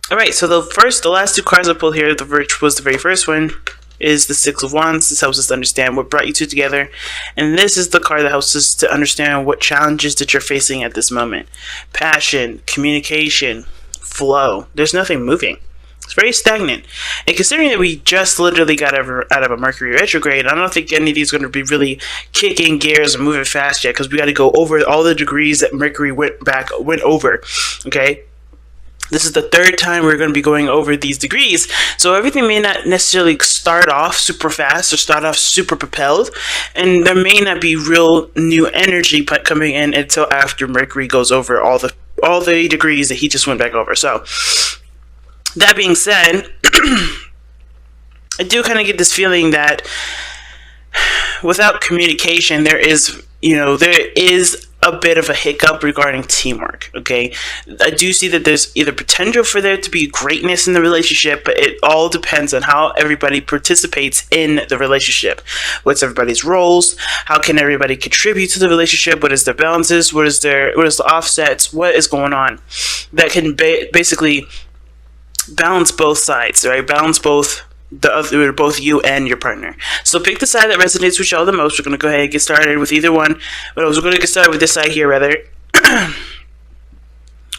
All right, so the last two cards I pulled here, which was the very first one, is the Six of Wands. This helps us to understand what brought you two together. And this is the card that helps us to understand what challenges that you're facing at this moment. Passion, communication, flow. There's nothing moving. It's very stagnant. And considering that we just literally got out of a Mercury retrograde, I don't think any of these are going to be really kicking gears and moving fast yet, because we got to go over all the degrees that Mercury went over. Okay? This is the third time we're going to be going over these degrees, so everything may not necessarily start off super fast or start off super propelled, and there may not be real new energy coming in until after Mercury goes over all the degrees that he just went back over. So that being said, I do kind of get this feeling that without communication, there is a bit of a hiccup regarding teamwork. Okay, I do see that there's either potential for there to be greatness in the relationship, but it all depends on how everybody participates in the relationship. What's everybody's roles? How can everybody contribute to the relationship? What is their balances? What is the offsets? What is going on that can basically balance both sides, right? Balance both you and your partner. So pick the side that resonates with y'all the most. We're going to go ahead and get started with either one, but we're going to get started with this side here rather.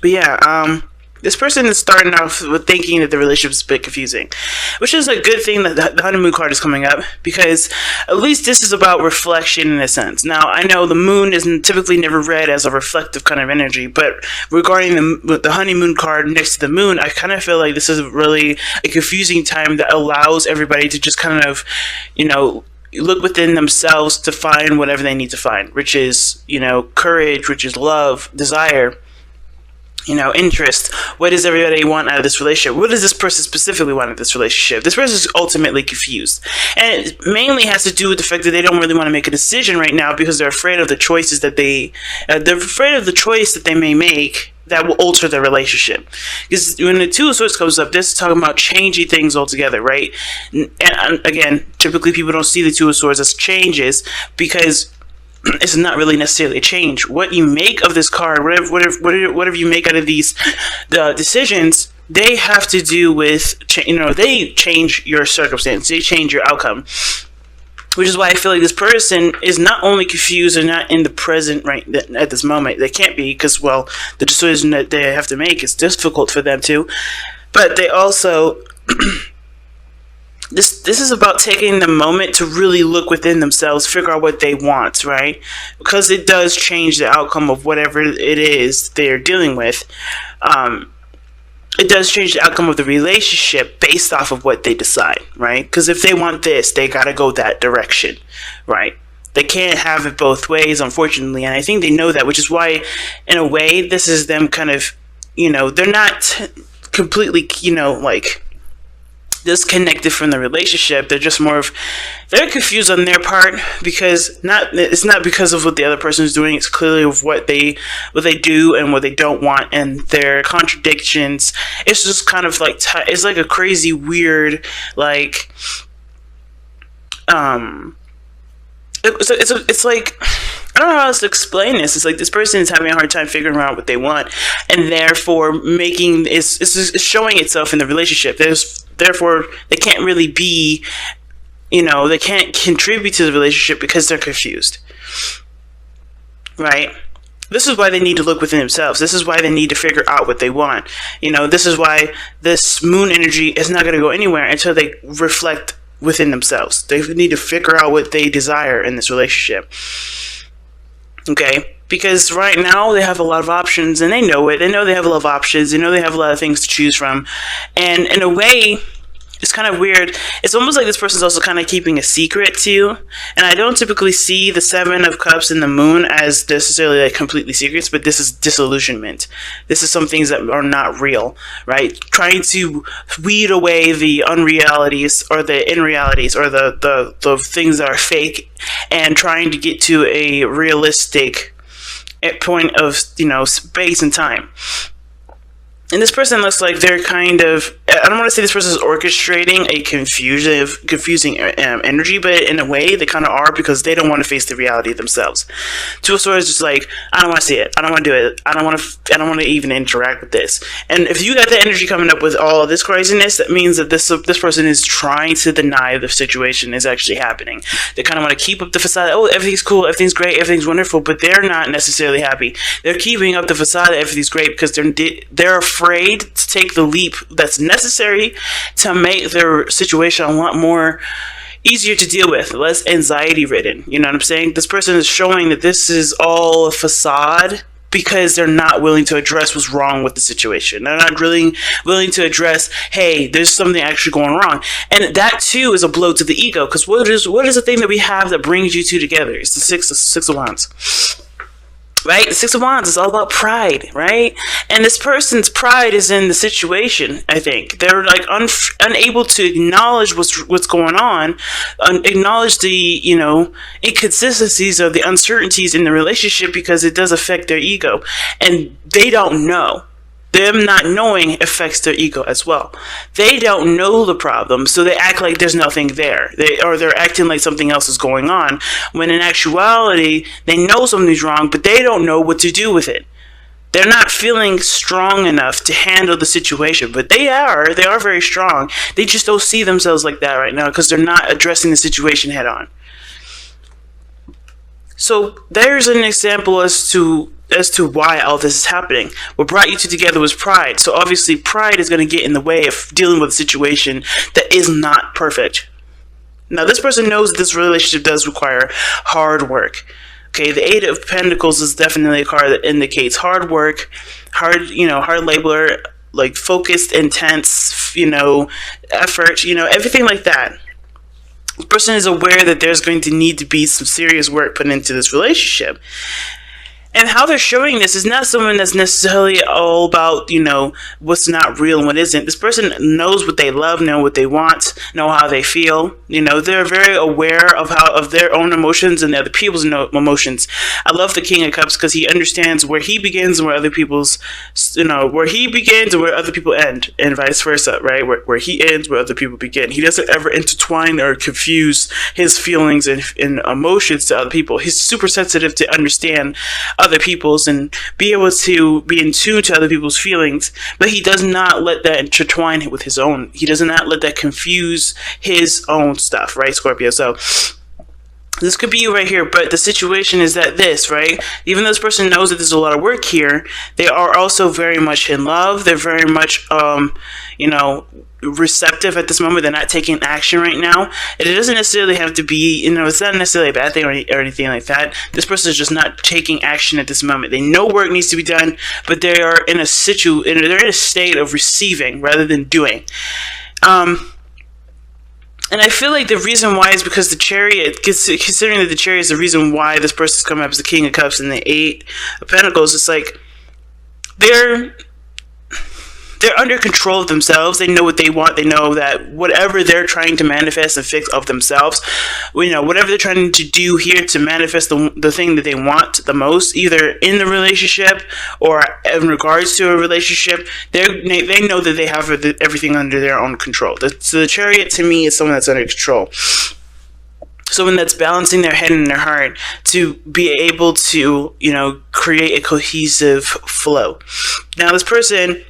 But yeah, this person is starting off with thinking that the relationship is a bit confusing, which is a good thing that the honeymoon card is coming up, because at least this is about reflection in a sense. Now, I know the moon is typically never read as a reflective kind of energy, but regarding the honeymoon card next to the moon, I kind of feel like this is really a confusing time that allows everybody to just kind of, look within themselves to find whatever they need to find, which is, courage, which is love, desire, interest. What does everybody want out of this relationship? What does this person specifically want out of this relationship? This person is ultimately confused. And it mainly has to do with the fact that they don't really want to make a decision right now because they're afraid of the choices that they're afraid of the choice that they may make that will alter their relationship. Because when the Two of Swords comes up, this is talking about changing things altogether, right? And again, typically people don't see the Two of Swords as changes because it's not really necessarily a change. What you make of this card, whatever you make out of the decisions, they have to do with, they change your circumstance, they change your outcome. Which is why I feel like this person is not only confused and not in the present right at this moment. They can't be because, well, the decision that they have to make is difficult for them to. But they also... This is about taking the moment to really look within themselves, figure out what they want, right? Because it does change the outcome of whatever it is they're dealing with. It does change the outcome of the relationship based off of what they decide, right? Because if they want this, they gotta go that direction, right? They can't have it both ways, unfortunately, and I think they know that, which is why, in a way, this is them kind of, they're not completely, disconnected from the relationship. They're just they're confused on their part because it's not because of what the other person is doing. It's clearly of what they do and what they don't want and their contradictions. It's just kind of like it's like a crazy weird it's like, I don't know how else to explain this. It's like this person is having a hard time figuring out what they want, and therefore it's showing itself in the relationship. Therefore, they can't really be, they can't contribute to the relationship because they're confused, right? This is why they need to look within themselves. This is why they need to figure out what they want. This is why this moon energy is not going to go anywhere until they reflect within themselves. They need to figure out what they desire in this relationship. Okay? Because right now they have a lot of options and they know it. They know they have a lot of options. They know they have a lot of things to choose from. And in a way, it's kind of weird. It's almost like this person's also kind of keeping a secret too. And I don't typically see the Seven of Cups and the Moon as necessarily like completely secrets, but this is disillusionment. This is some things that are not real, right? Trying to weed away the unrealities or the unrealities or the things that are fake and trying to get to a realistic point of, space and time. And this person looks like they're kind of I don't want to say this person is orchestrating a confusing energy, but in a way they kind of are, because they don't want to face the reality themselves. Two of Swords is just like, I don't want to see it. I don't want to do it. I don't want to even interact with this. And if you got the energy coming up with all of this craziness, that means that this person is trying to deny the situation is actually happening. They kind of want to keep up the facade. Oh, everything's cool, everything's great, everything's wonderful, but they're not necessarily happy. They're keeping up the facade that everything's great because they're afraid to take the leap that's necessary to make their situation a lot more easier to deal with, less anxiety ridden. You know what I'm saying? This person is showing that this is all a facade because they're not willing to address what's wrong with the situation. They're not really willing to address, hey, there's something actually going wrong. And that too is a blow to the ego, because what is the thing that we have that brings you two together? It's the six of wands. Right? The Six of Wands is all about pride, right? And this person's pride is in the situation, I think. They're like unable to acknowledge what's going on, acknowledge the, inconsistencies of the uncertainties in the relationship, because it does affect their ego. And they don't know. Them not knowing affects their ego as well. They don't know the problem, so they act like there's nothing there. They're acting like something else is going on, when in actuality, they know something's wrong, but they don't know what to do with it. They're not feeling strong enough to handle the situation, but they are very strong. They just don't see themselves like that right now, because they're not addressing the situation head on. So there's an example as to why all this is happening. What brought you two together was pride. So obviously pride is going to get in the way of dealing with a situation that is not perfect. Now this person knows that this relationship does require hard work. Okay, the Eight of Pentacles is definitely a card that indicates hard work, hard labor, like focused, intense, effort, everything like that. The person is aware that there's going to need to be some serious work put into this relationship. And how they're showing this is not someone that's necessarily all about, what's not real and what isn't. This person knows what they love, know what they want, know how they feel. They're very aware of their own emotions and other people's emotions. I love the King of Cups because he understands where he begins and where other people's, where he begins and where other people end, and vice versa, right? Where he ends, where other people begin. He doesn't ever intertwine or confuse his feelings and emotions to other people. He's super sensitive to understand other people's and be able to be in tune to other people's feelings, but he does not let that intertwine with his own. He does not let that confuse his own stuff, right, Scorpio? So this could be you right here, but the situation is that right? Even though this person knows that there's a lot of work here, they are also very much in love. They're very much, receptive at this moment. They're not taking action right now. And it doesn't necessarily have to be, it's not necessarily a bad thing or anything like that. This person is just not taking action at this moment. They know work needs to be done, but they are in a they're in a state of receiving rather than doing. And I feel like the reason why is because the Chariot, considering that the Chariot is the reason why this person's coming up as the King of Cups and the Eight of Pentacles, it's like they're under control of themselves. They know what they want. They know that whatever they're trying to manifest and fix of themselves, whatever they're trying to do here to manifest the thing that they want the most, either in the relationship or in regards to a relationship, they know that they have everything under their own control. So the Chariot to me is someone that's under control. Someone that's balancing their head and their heart to be able to, create a cohesive flow. Now this person,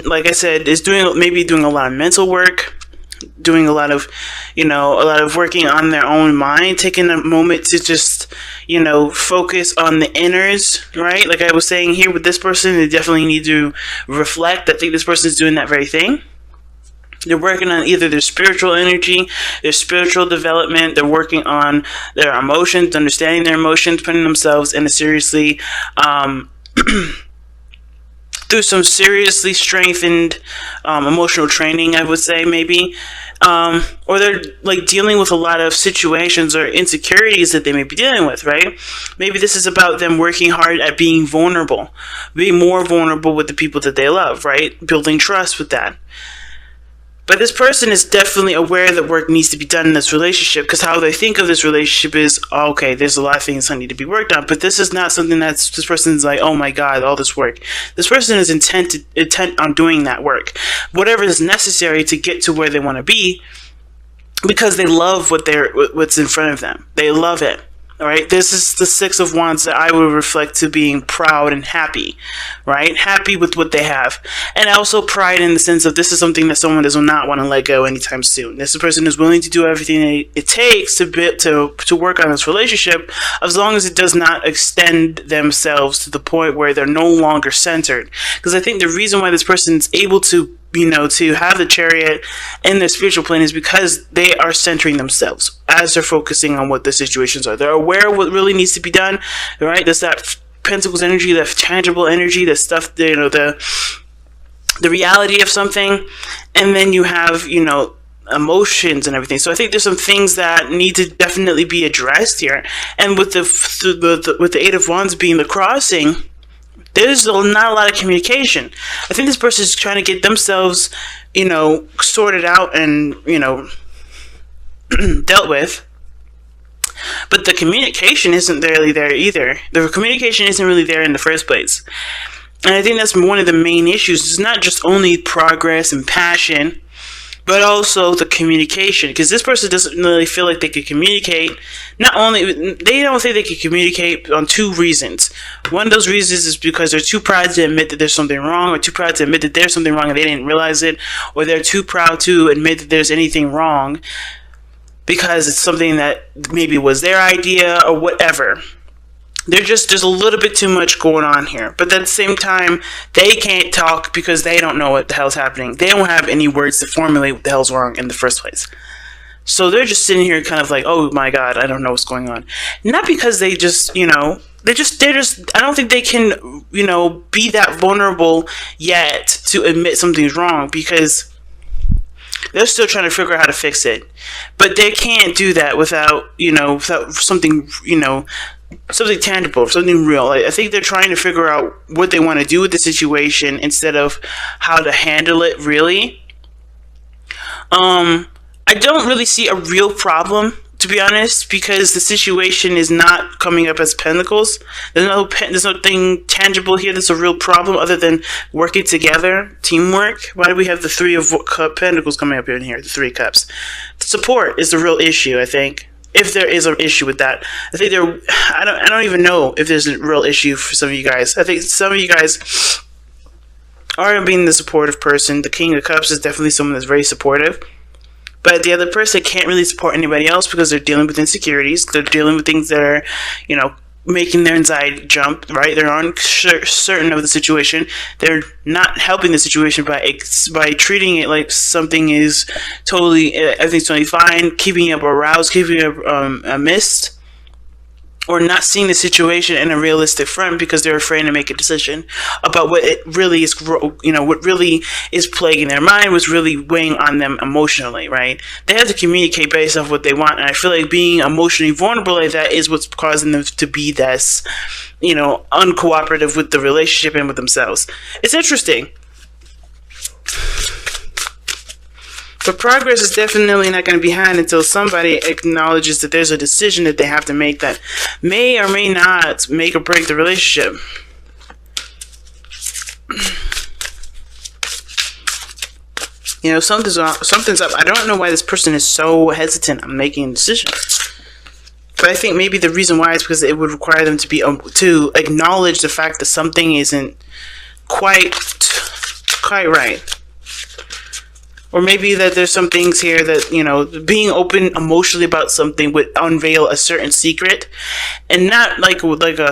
like I said, is doing a lot of mental work, doing a lot of working on their own mind, taking a moment to just, focus on the inners, right? Like I was saying here with this person, they definitely need to reflect. I think this person is doing that very thing. They're working on either their spiritual energy, their spiritual development. They're working on their emotions, understanding their emotions, putting themselves in a seriously, through some seriously strengthened emotional training, I would say, maybe. Or they're like dealing with a lot of situations or insecurities that they may be dealing with, right? Maybe this is about them working hard at being vulnerable, being more vulnerable with the people that they love, right? Building trust with that. But this person is definitely aware that work needs to be done in this relationship, because how they think of this relationship is, oh, okay, there's a lot of things that need to be worked on. But this is not something that's, this person's like, oh my God, all this work. This person is intent on doing that work, whatever is necessary to get to where they want to be, because they love what's in front of them. They love it. All right, this is the Six of Wands that I would reflect to being proud and happy, right? Happy with what they have. And also pride in the sense of this is something that someone does not want to let go anytime soon. This person is willing to do everything it takes to work on this relationship, as long as it does not extend themselves to the point where they're no longer centered. Because I think the reason why this person is able to to have the Chariot in their spiritual plane is because they are centering themselves as they're focusing on what the situations are. They're aware of what really needs to be done, right? There's that Pentacles energy, that tangible energy, that stuff, the reality of something, and then you have, emotions and everything. So I think there's some things that need to definitely be addressed here. And with the Eight of Wands being the crossing, there's not a lot of communication. I think this person is trying to get themselves, sorted out and, dealt with. But the communication isn't really there either. The communication isn't really there in the first place. And I think that's one of the main issues. It's not just only progress and passion, but also the communication, because this person doesn't really feel like they could communicate. Not only, they don't think they can communicate on two reasons. One of those reasons is because they're too proud to admit that there's something wrong, or too proud to admit that there's something wrong and they didn't realize it, or they're too proud to admit that there's anything wrong because it's something that maybe was their idea or whatever. There's a little bit too much going on here. But at the same time, they can't talk because they don't know what the hell's happening. They don't have any words to formulate what the hell's wrong in the first place. So they're just sitting here kind of like, oh my God, I don't know what's going on. Not because they just, they're just, I don't think they can, be that vulnerable yet to admit something's wrong, because they're still trying to figure out how to fix it. But they can't do that without something, something tangible, something real. I think they're trying to figure out what they want to do with the situation instead of how to handle it, really. I don't really see a real problem, to be honest, because the situation is not coming up as pentacles. There's nothing tangible here that's a real problem other than working together, teamwork. Why do we have the Three of Pentacles coming up in here, the Three Cups? The support is the real issue, I think. If there is an issue with that, I think I don't even know if there's a real issue for some of you guys. I think some of you guys are being the supportive person. The King of Cups is definitely someone that's very supportive. But the other person can't really support anybody else because they're dealing with insecurities. They're dealing with things that are, making their anxiety jump, right? They're uncertain of the situation. They're not helping the situation by treating it like something is everything's totally fine, keeping up aroused, keeping up a mist, or not seeing the situation in a realistic front because they're afraid to make a decision about what it really is, what really is plaguing their mind, what's really weighing on them emotionally, right? They have to communicate based off what they want, and I feel like being emotionally vulnerable like that is what's causing them to be this, uncooperative with the relationship and with themselves. It's interesting. But progress is definitely not going to be had until somebody acknowledges that there's a decision that they have to make that may or may not make or break the relationship. Something's up. I don't know why this person is so hesitant on making a decision. But I think maybe the reason why is because it would require them to acknowledge the fact that something isn't quite right. Or maybe that there's some things here that, being open emotionally about something would unveil a certain secret. And not like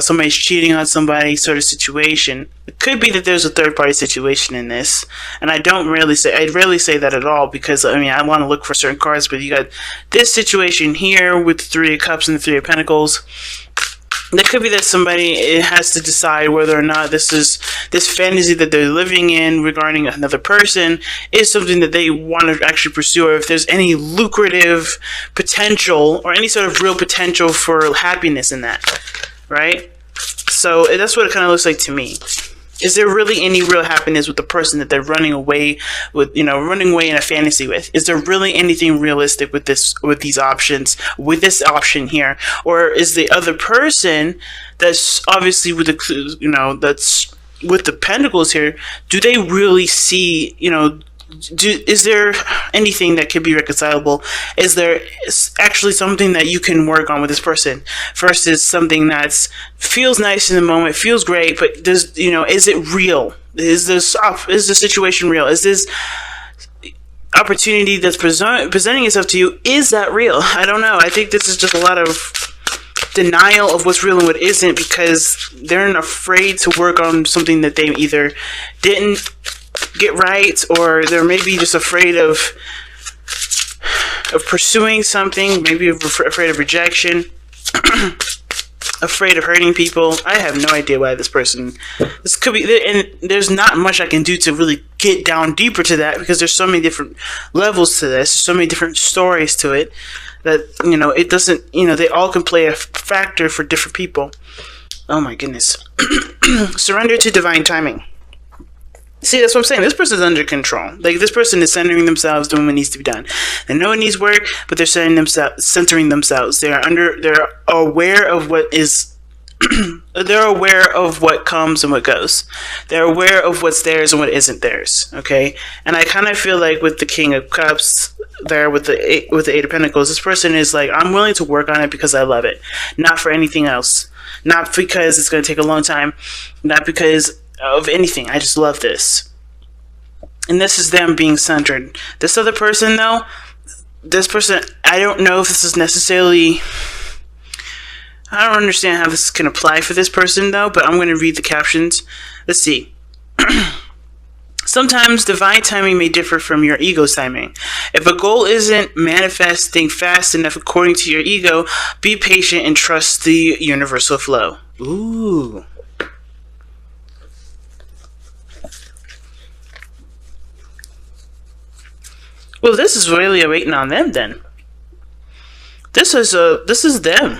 somebody's cheating on somebody sort of situation. It could be that there's a third-party situation in this. And I rarely say that at all, because, I want to look for certain cards. But you got this situation here with the Three of Cups and the Three of Pentacles. There could be that somebody has to decide whether or not this fantasy that they're living in regarding another person is something that they want to actually pursue, or if there's any lucrative potential or any sort of real potential for happiness in that, right? So that's what it kind of looks like to me. Is there really any real happiness with the person that they're running away with, running away in a fantasy with? Is there really anything realistic with these options, with this option here? Or is the other person that's obviously with that's with the pentacles here, do they really see, is there anything that could be reconcilable? Is there actually something that you can work on with this person versus something that feels nice in the moment, feels great, but is it real? Is the situation real? Is this opportunity that's presenting itself to you, is that real? I don't know. I think this is just a lot of denial of what's real and what isn't, because they're afraid to work on something that they either didn't get right, or they're maybe just afraid of pursuing something, maybe afraid of rejection, afraid of hurting people. I have no idea why this could be, and there's not much I can do to really get down deeper to that, because there's so many different levels to this, so many different stories to it, that it doesn't, they all can play a factor for different people. Oh my goodness. Surrender to divine timing. See, that's what I'm saying. This person's under control. Like, this person is centering themselves, doing what needs to be done. They know it needs work, but they're centering themselves. They're aware of what is. They're aware of what comes and what goes. They're aware of what's theirs and what isn't theirs. Okay, and I kind of feel like with the King of Cups there, with the Eight of Pentacles, this person is like, I'm willing to work on it because I love it, not for anything else, not because it's going to take a long time, not because of anything. I just love this. And this is them being centered. This other person, though, I don't know if this is necessarily, I don't understand how this can apply for this person, though, but I'm going to read the captions. Let's see. Sometimes divine timing may differ from your ego's timing. If a goal isn't manifesting fast enough according to your ego, be patient and trust the universal flow. Ooh. Well, this is really waiting on them then. This is them.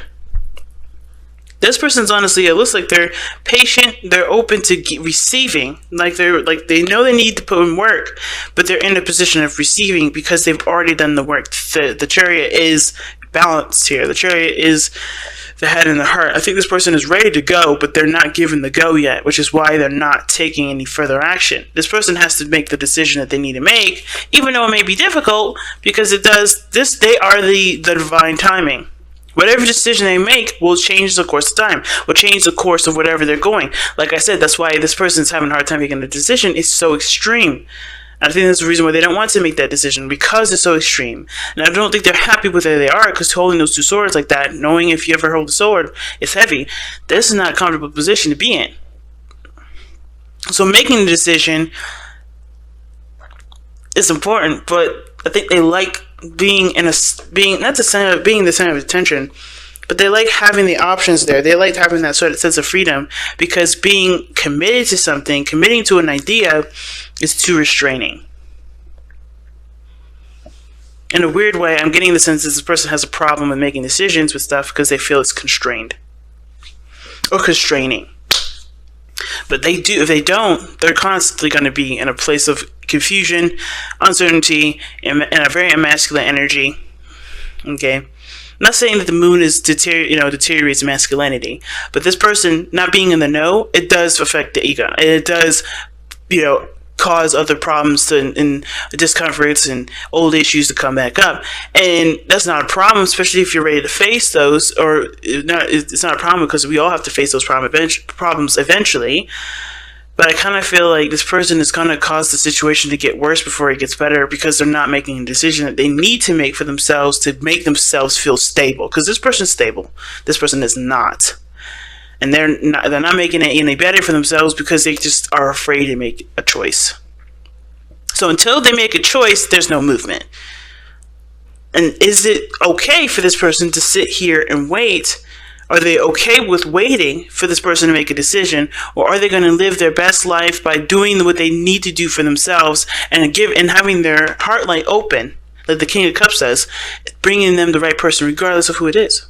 This person's honestly, it looks like they're patient, they're open to receiving. Like they know they need to put in work, but they're in a position of receiving because they've already done the work. The Chariot is balanced here. The Chariot is the head and the heart. I think this person is ready to go, but they're not given the go yet, which is why they're not taking any further action. This person has to make the decision that they need to make, even though it may be difficult, because they are the divine timing. Whatever decision they make will change the course of time, will change the course of whatever they're going. Like I said, that's why this person's having a hard time making a decision. It's so extreme. I think that's the reason why they don't want to make that decision, because it's so extreme. And I don't think they're happy with where they are, because holding those two swords like that, knowing if you ever hold a sword, it's heavy. This is not a comfortable position to be in. So making the decision is important, but I think they like being not the center, being the center of attention, but they like having the options there. They like having that sort of sense of freedom, because being committed to something, committing to an idea, is too restraining. In a weird way, I'm getting the sense that this person has a problem with making decisions with stuff because they feel it's constrained or constraining. But if they don't, they're constantly going to be in a place of confusion, uncertainty, and a very masculine energy. Okay, I'm not saying that the moon is deteriorates masculinity, but this person not being in the know, it does affect the ego. It does, cause other problems and discomforts and old issues to come back up, and that's not a problem, especially if you're ready to face those. Or it's not a problem, because we all have to face those problems eventually. But I kind of feel like this person is going to cause the situation to get worse before it gets better, because they're not making a decision that they need to make for themselves to make themselves feel stable. Because this person's stable, this person is not. And they're not making it any better for themselves, because they just are afraid to make a choice. So until they make a choice, there's no movement. And is it okay for this person to sit here and wait? Are they okay with waiting for this person to make a decision? Or are they going to live their best life by doing what they need to do for themselves, and having their heart light open, like the King of Cups says, bringing them the right person regardless of who it is?